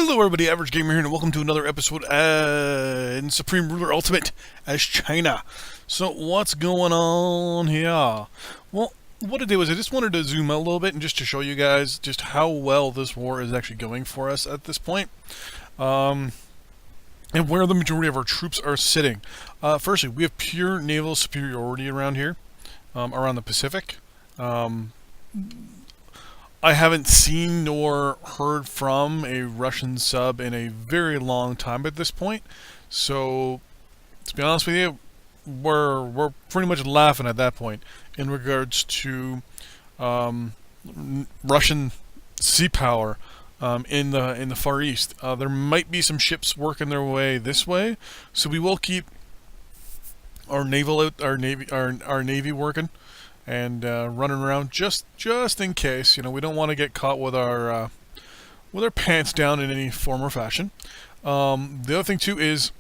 Hello everybody, Average Gamer here, and welcome to another episode in Supreme Ruler Ultimate as China. So what's going on here? Well, what I did was I just wanted to zoom out a little bit and just to show you guys just how well this war is actually going for us at this point. And where the majority of our troops are sitting. Firstly, we have pure naval superiority around here, around the Pacific. I haven't seen nor heard from a Russian sub in a very long time at this point. So, to be honest with you, we're pretty much laughing at that point in regards to Russian sea power in the Far East. There might be some ships working their way this way, so we will keep our navy working and running around just in case. You know, we don't want to get caught with our pants down in any form or fashion. The other thing too is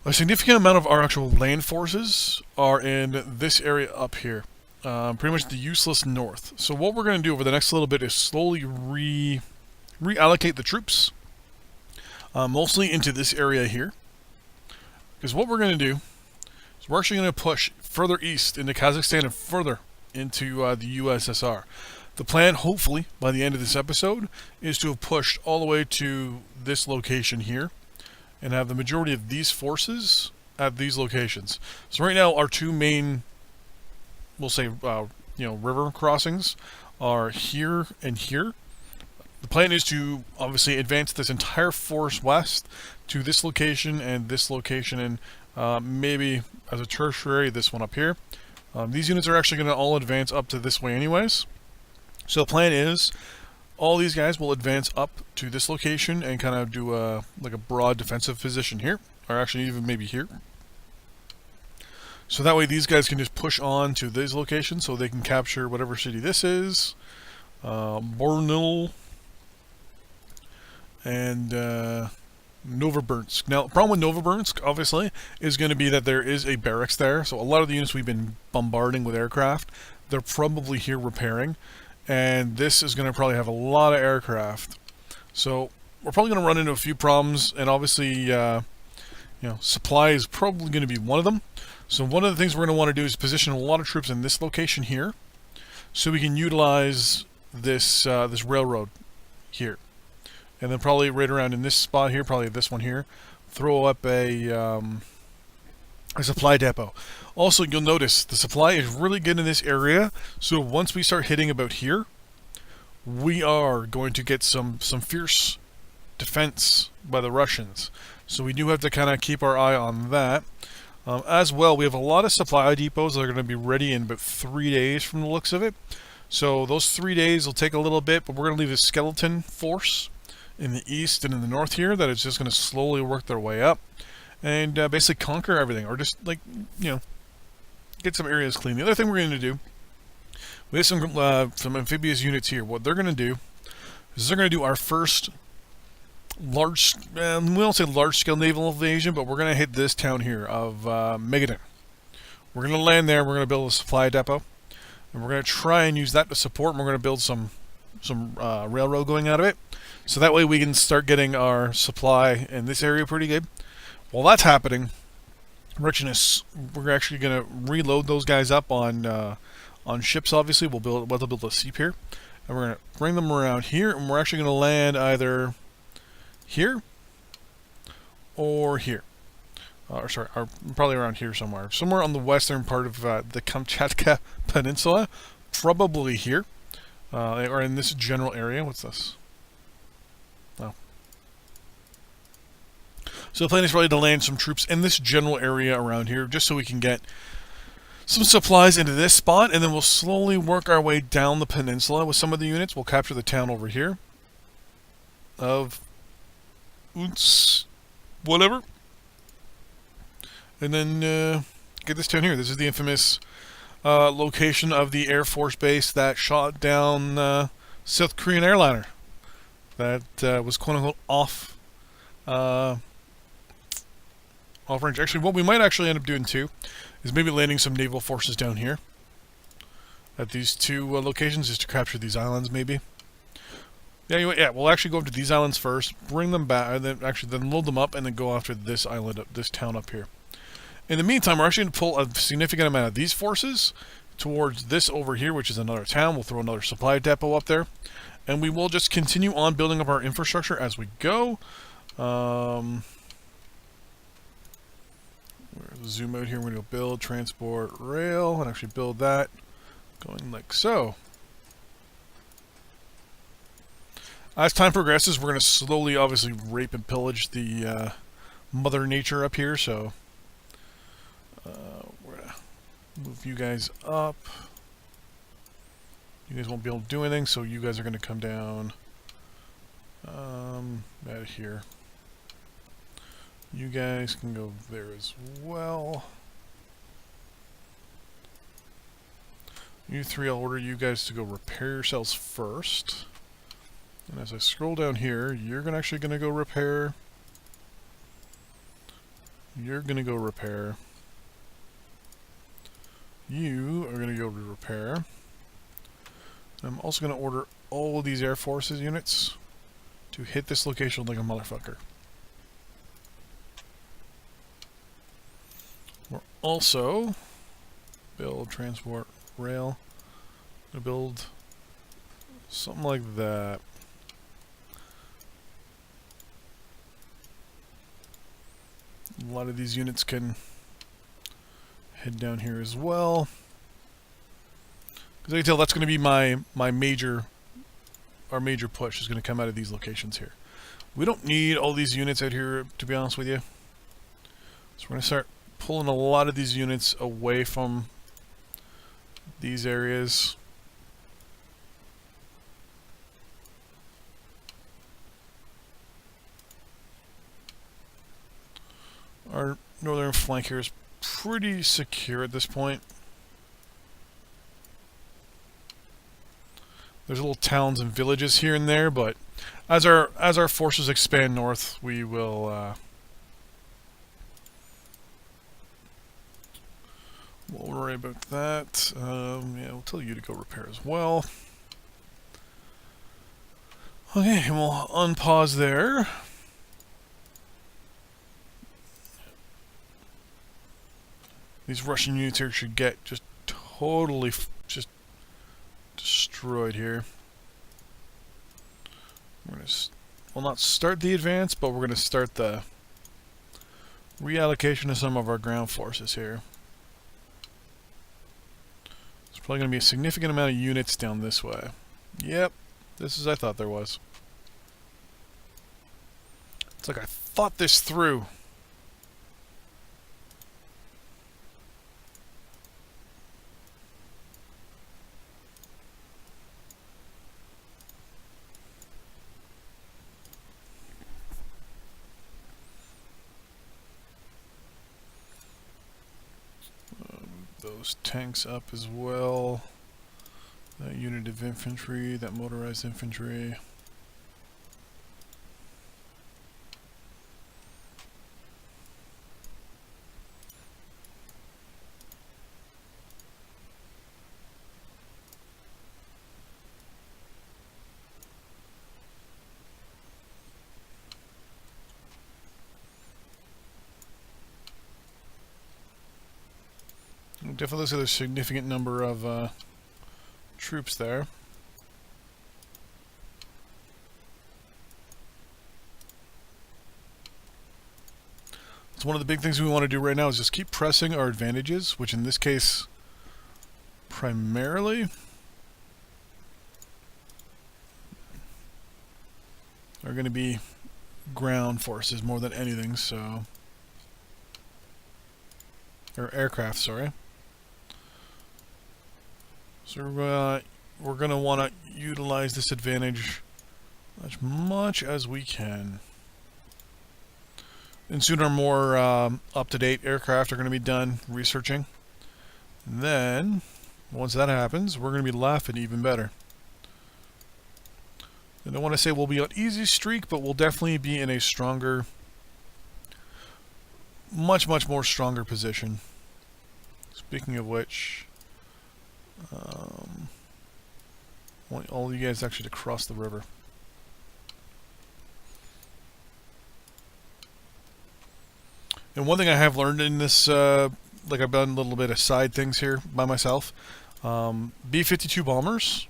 a significant amount of our actual land forces are in this area up here, pretty much the useless north. So what we're going to do over the next little bit is slowly reallocate the troops, mostly into this area here, because what we're going to do is we're actually going to push further east into Kazakhstan and further into the USSR. The plan, hopefully, by the end of this episode, is to have pushed all the way to this location here and have the majority of these forces at these locations. So right now, our two main, we'll say, river crossings are here and here. The plan is to obviously advance this entire force west to this location and maybe as a tertiary this one up here. These units are actually going to all advance up to this way anyways. So the plan is all these guys will advance up to this location and kind of do a broad defensive position here, or actually even maybe here. So that way these guys can just push on to these locations so they can capture whatever city this is. Bornil and Novoburnsk. Now, the problem with Novoburnsk, obviously, is going to be that there is a barracks there. So a lot of the units we've been bombarding with aircraft, they're probably here repairing. And this is going to probably have a lot of aircraft. So we're probably going to run into a few problems. And obviously, supply is probably going to be one of them. So one of the things we're going to want to do is position a lot of troops in this location here, so we can utilize this this railroad here. And then probably right around in this spot here, probably this one here, throw up a supply depot. Also, you'll notice the supply is really good in this area, so once we start hitting about here, we are going to get some fierce defense by the Russians. So we do have to kind of keep our eye on that. As well, we have a lot of supply depots that are going to be ready in about 3 days from the looks of it. So those 3 days will take a little bit, but we're going to leave a skeleton force in the east and in the north here that is just going to slowly work their way up and basically conquer everything, or just get some areas clean. The other thing we're going to do, we have some amphibious units here. What they're going to do is they're going to do our first we don't say large-scale naval invasion, but we're going to hit this town here of Megadon. We're going to land there. We're going to build a supply depot, and we're going to try and use that to support. And we're going to build some railroad going out of it. So that way we can start getting our supply in this area pretty good. While that's happening, we're actually going to reload those guys up on ships. Obviously, we'll build a seep here, and we're going to bring them around here, and we're actually going to land either here or here, or probably around here somewhere on the western part of the Kamchatka Peninsula, probably here, or in this general area. What's this? Oh. So the plan is probably to land some troops in this general area around here, just so we can get some supplies into this spot, and then we'll slowly work our way down the peninsula with some of the units. We'll capture the town over here of whatever, and then get this town here. This is the infamous location of the Air Force base that shot down South Korean airliner that was quote-unquote off range. Actually, what we might actually end up doing too is maybe landing some naval forces down here at these two locations just to capture these islands maybe. Yeah, we'll actually go up to these islands first, bring them back, and then load them up, and then go after this island, this town up here. In the meantime, we're actually going to pull a significant amount of these forces towards this over here, which is another town. We'll throw another supply depot up there, and we will just continue on building up our infrastructure as we go. We'll zoom out here. We're going to build transport rail and actually build that going like so. As time progresses, we're going to slowly, obviously, rape and pillage the Mother Nature up here, so we're going to move you guys up. You guys won't be able to do anything, so you guys are going to come down out of here. You guys can go there as well. You three, I'll order you guys to go repair yourselves first. And as I scroll down here, you're actually going to go repair. You're going to go repair. You are going to go repair. I'm also going to order all of these Air Forces units to hit this location like a motherfucker. We're also build transport rail. Gonna build something like that. A lot of these units can head down here as well. Because I can tell that's going to be our major push is going to come out of these locations here. We don't need all these units out here, to be honest with you. So we're going to start pulling a lot of these units away from these areas. Our northern flank here is pretty secure at this point. There's little towns and villages here and there, but as our forces expand north, we will we'll worry about that. Yeah, we'll tell you to go repair as well. Okay, and we'll unpause there. These Russian units here should get just totally just destroyed here. We're going to, well, not start the advance, but we're going to start the reallocation of some of our ground forces here. There's probably going to be a significant amount of units down this way. Yep, this is I thought there was. It's like I thought this through. Those tanks up as well. That unit of infantry, that motorized infantry. Definitely looks like there's a significant number of troops there. So one of the big things we want to do right now is just keep pressing our advantages, which in this case, primarily, are going to be ground forces more than anything, so... or aircraft, sorry. So we're going to want to utilize this advantage as much as we can. And soon our more up-to-date aircraft are going to be done researching. And then, once that happens, we're going to be laughing even better. I don't want to say we'll be on easy streak, but we'll definitely be in a stronger, much more stronger position. Speaking of which... I want all you guys actually to cross the river. And one thing I have learned in this, like I've done a little bit of side things here by myself. B-52 bombers,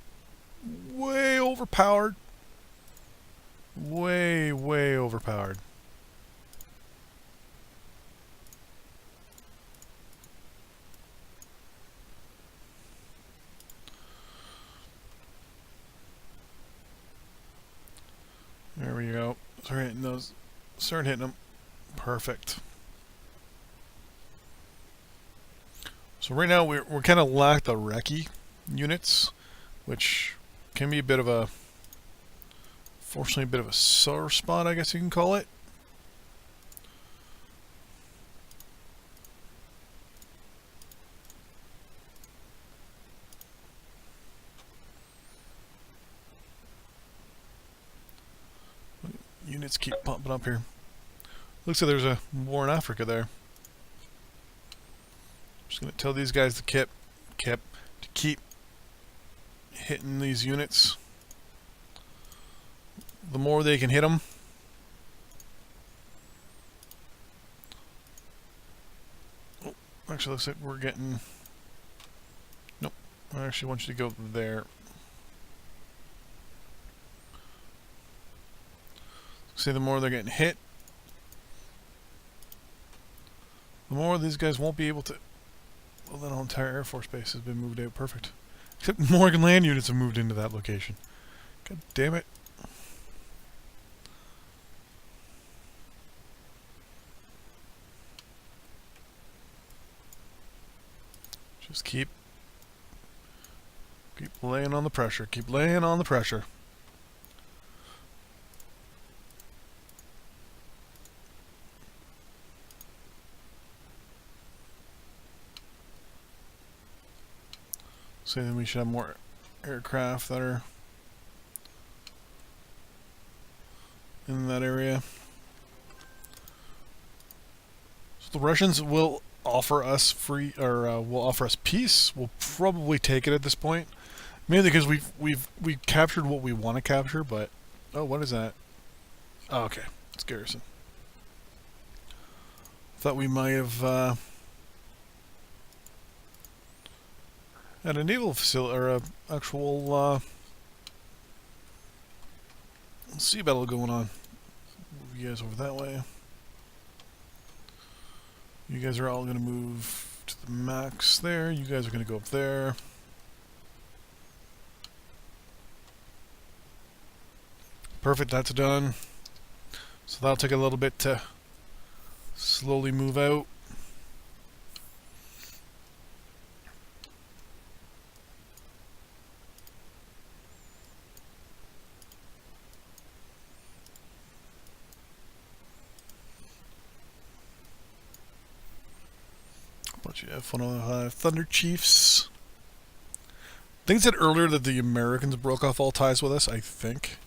way overpowered. Way, way overpowered. There we go. Start hitting those. Start hitting them. Perfect. So right now we're kind of lack the recce units, which can be a bit of a, fortunately, a bit of a sore spot, I guess you can call it. Units keep popping up here. Looks like there's a war in Africa there. Just gonna tell these guys to keep hitting these units. The more they can hit them, oh, actually looks like we're getting, nope, I actually want you to go there. See, the more they're getting hit, the more these guys won't be able to. Well, that whole entire Air Force base has been moved out. Perfect. Except Morgan land units have moved into that location. God damn it. Just keep laying on the pressure. Keep laying on the pressure. So then we should have more aircraft that are in that area. So the Russians will offer us free, or will offer us peace. We'll probably take it at this point, mainly because we've captured what we want to capture. But oh, what is that? Oh, okay, it's garrison. Thought we might have had a naval facility or a actual sea battle going on. Move you guys over that way. You guys are all going to move to the max there. You guys are going to go up there. Perfect, that's done. So that'll take a little bit to slowly move out. Bunch of F-105 Thunder Chiefs. I think it said earlier that the Americans broke off all ties with us, I think.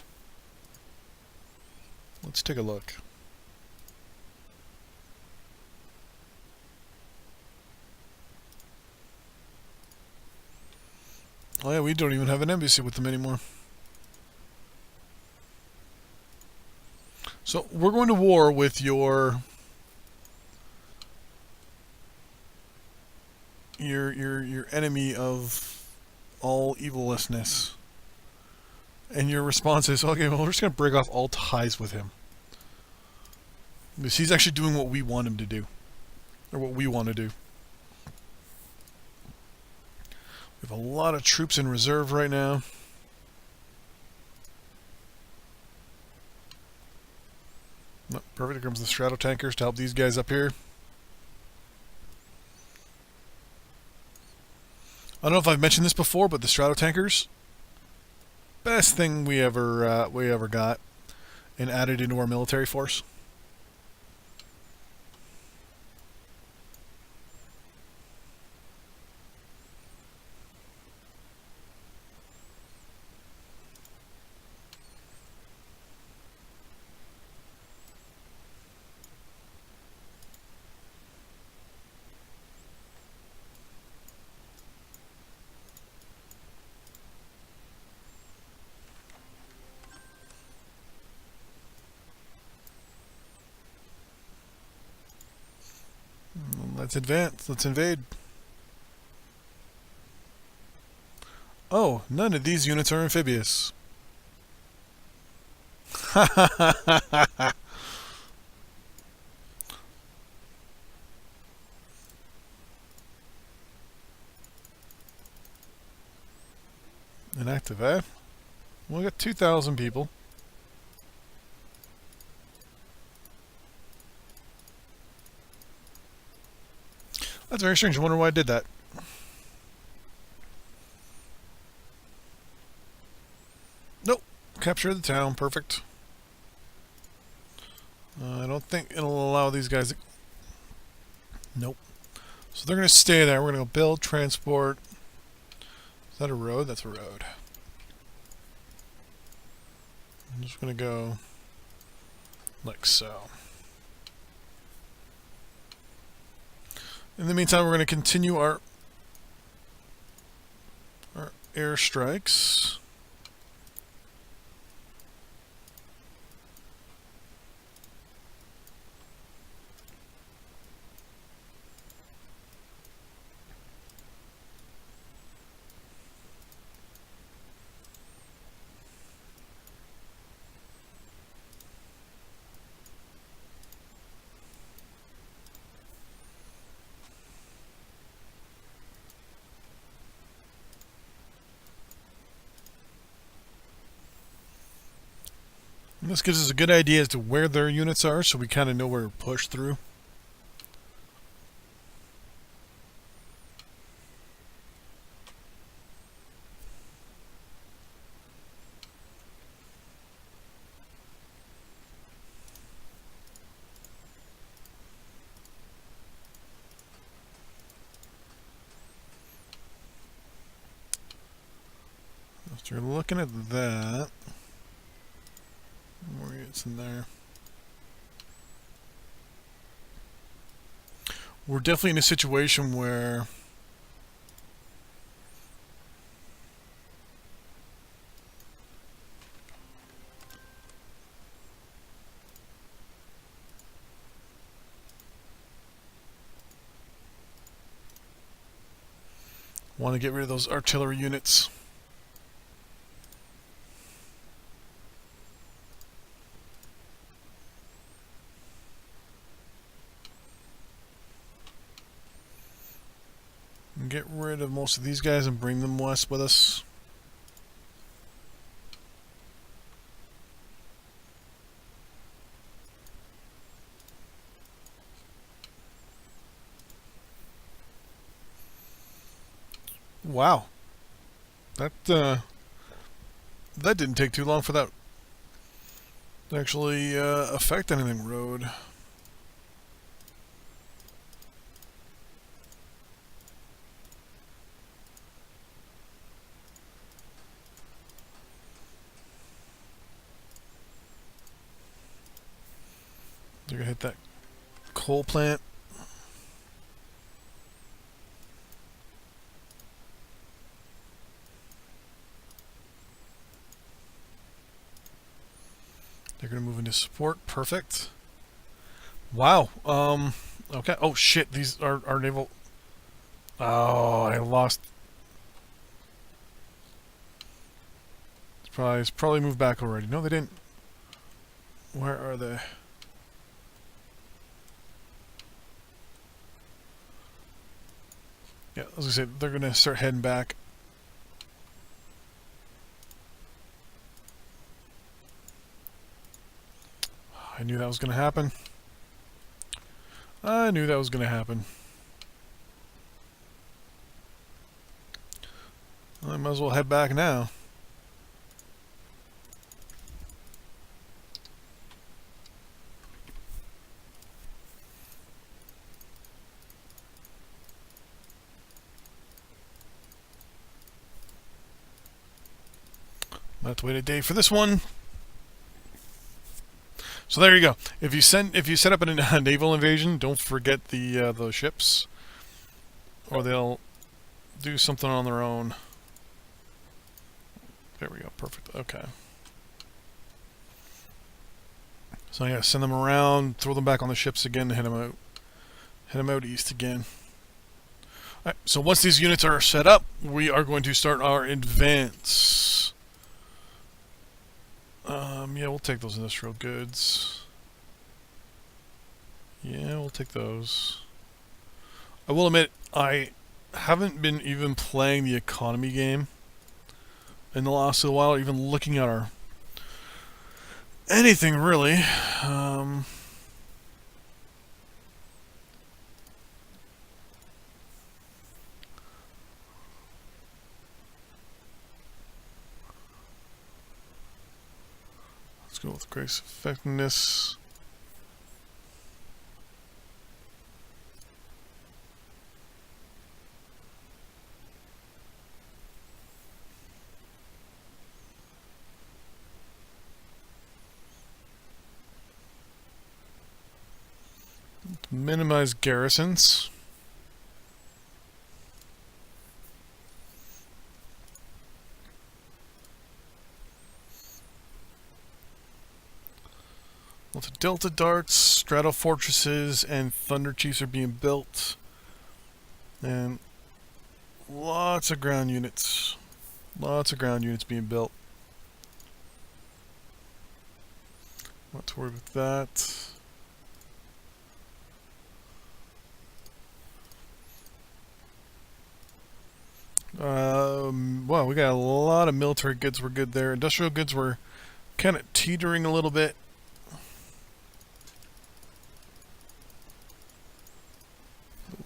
Let's take a look. Oh yeah, we don't even have an embassy with them anymore. So we're going to war with your enemy of all evilness. And your response is, okay, well, we're just going to break off all ties with him. Because he's actually doing what we want him to do. Or what we want to do. We have a lot of troops in reserve right now. Oh, perfect, here comes the Strato tankers to help these guys up here. I don't know if I've mentioned this before, but the Strato tankers, best thing we ever got and added into our military force. Let's advance. Let's invade. Oh, none of these units are amphibious. Ha ha ha ha ha. Inactive, eh? We got 2,000 people. That's very strange. I wonder why I did that. Nope. Capture the town. Perfect. I don't think it'll allow these guys to... Nope. So they're going to stay there. We're going to go build, transport. Is that a road? That's a road. I'm just going to go like so. In the meantime, we're going to continue our airstrikes. And this gives us a good idea as to where their units are, so we kind of know where to push through. So you're looking at that. More units in there. We're definitely in a situation where want to get rid of those artillery units. And get rid of most of these guys and bring them west with us. Wow. That didn't take too long for that to actually affect anything. Road. They're gonna hit that coal plant. They're gonna move into support. Perfect. Wow. Okay. Oh shit. These are our naval. Oh, I lost. It's probably moved back already. No, they didn't. Where are they? Yeah, as I said, they're gonna start heading back. I knew that was gonna happen. I knew that was gonna happen. I might as well head back now. I'll have to wait a day for this one. So there you go. If you set up a naval invasion, don't forget the ships, or they'll do something on their own. There we go. Perfect. Okay. So yeah, send them around, throw them back on the ships again, to Head them out east again. Alright, so once these units are set up, we are going to start our advance. Yeah, we'll take those industrial goods. Yeah, we'll take those. I will admit, I haven't been even playing the economy game in the last little while, even looking at our anything really. Let's go with grace effectiveness. Minimize garrisons. Well, the Delta Darts, Strato Fortresses, and Thunder Chiefs are being built. And lots of ground units. Lots of ground units being built. Not to worry with that. Well, we got a lot of military goods. We're good there. Industrial goods were kind of teetering a little bit.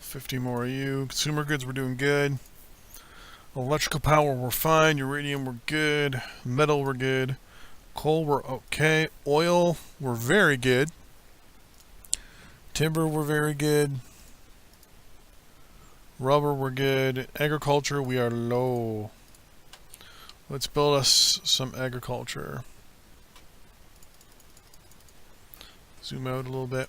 $50 more EU. Consumer goods we're doing good. Electrical power we're fine. Uranium we're good. Metal we're good. Coal we're okay. Oil we're very good. Timber we're very good. Rubber we're good. Agriculture we are low. Let's build us some agriculture. Zoom out a little bit.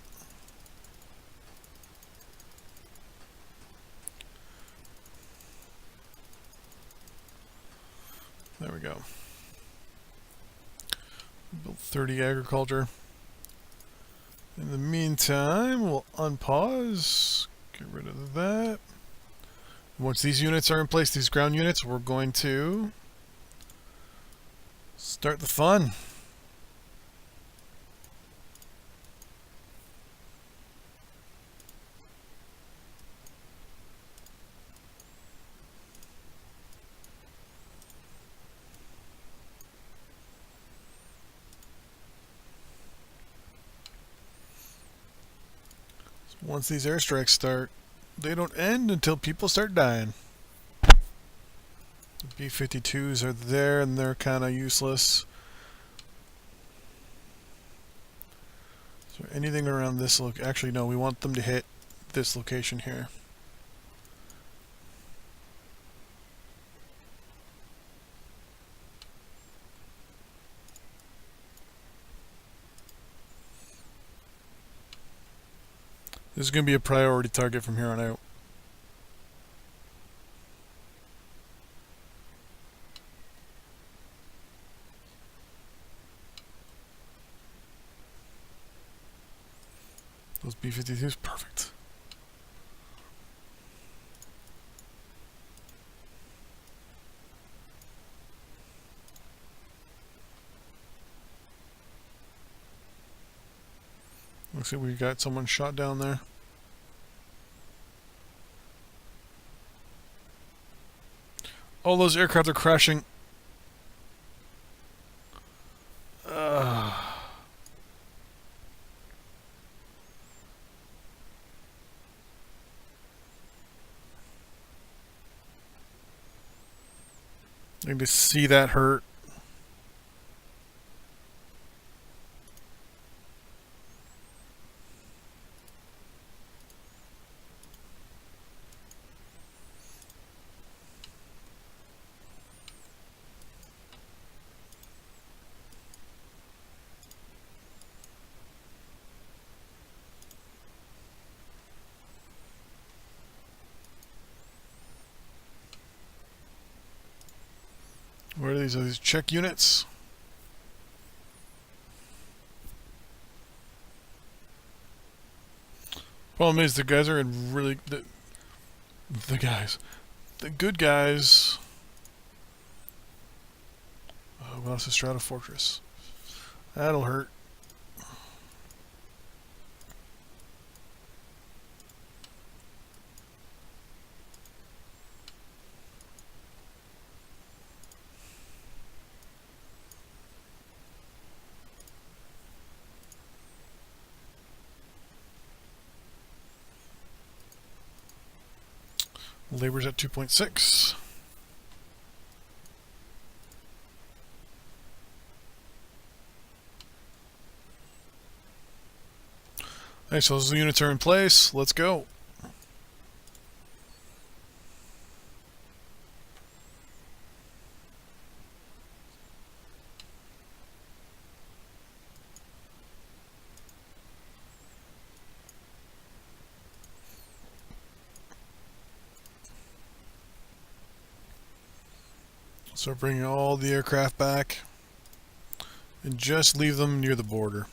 There we go. Build 30 agriculture. In the meantime, we'll unpause. Get rid of that. Once these units are in place, these ground units, we're going to start the fun. So once these airstrikes start, they don't end until people start dying. The B-52s are there and they're kind of useless. Is there anything around this actually, no, we want them to hit this location here. This is going to be a priority target from here on out. Those B-52s, perfect. Looks like we got someone shot down there. All those aircraft are crashing. I can just see that hurt. Where are these? Are these Czech units? Problem is, the guys are in really the good guys. Oh, we lost the Strata Fortress. That'll hurt. Labor's at 2.6. Alright, so those units are in place. Let's go. So bringing all the aircraft back and just leave them near the border.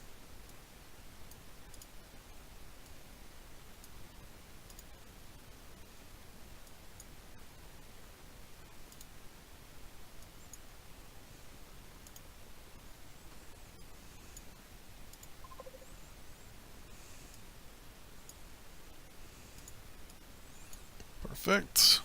Perfect.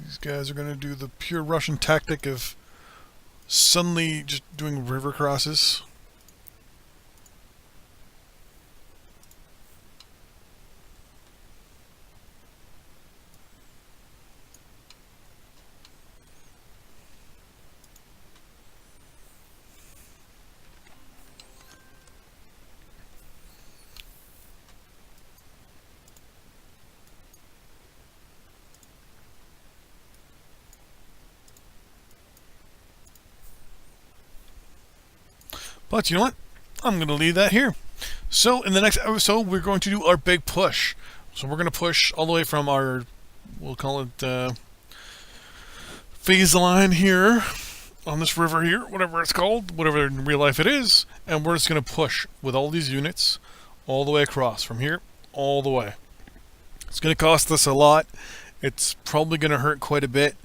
These guys are going to do the pure Russian tactic of suddenly just doing river crosses. But you know what? I'm going to leave that here. So in the next episode, we're going to do our big push. So we're going to push all the way from our, we'll call it phase line here on this river here, whatever it's called, whatever in real life it is. And we're just going to push with all these units all the way across from here all the way. It's going to cost us a lot. It's probably going to hurt quite a bit.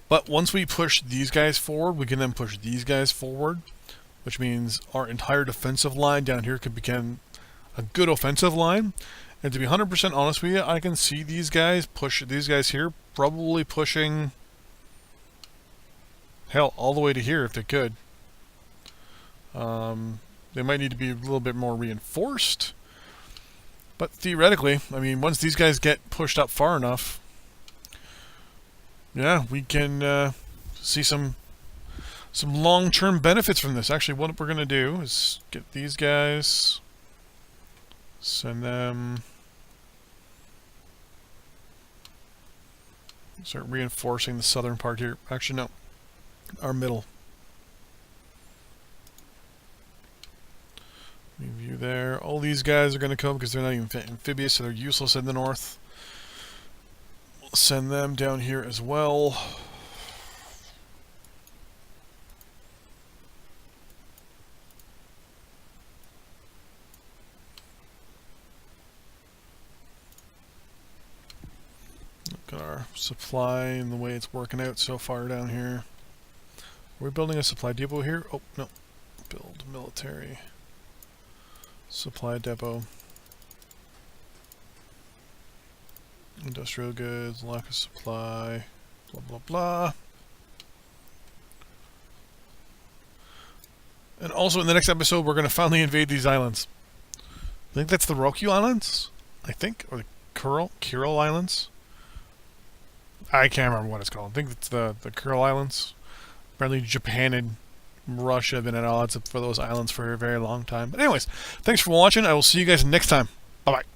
But once we push these guys forward, we can then push these guys forward, which means our entire defensive line down here could become a good offensive line. And to be 100% honest with you, I can see these guys here probably pushing, hell, all the way to here if they could. They might need to be a little bit more reinforced. But theoretically, I mean, once these guys get pushed up far enough, yeah, we can see some long-term benefits from this. Actually, what we're going to do is get these guys, send them, start reinforcing the southern part here. Actually, no, our middle. Review there. All these guys are going to come because they're not even amphibious, so they're useless in the north. We'll send them down here as well. Look at our supply and the way it's working out so far down here. Are we building a supply depot here? Oh, no. Build military supply depot. Industrial goods, lack of supply, blah, blah, blah. And also in the next episode, we're going to finally invade these islands. I think that's the Ryukyu Islands, I think, or the Kuril Islands. I can't remember what it's called. I think it's the Kuril Islands. Apparently Japan and Russia have been at odds for those islands for a very long time. But anyways, thanks for watching. I will see you guys next time. Bye-bye.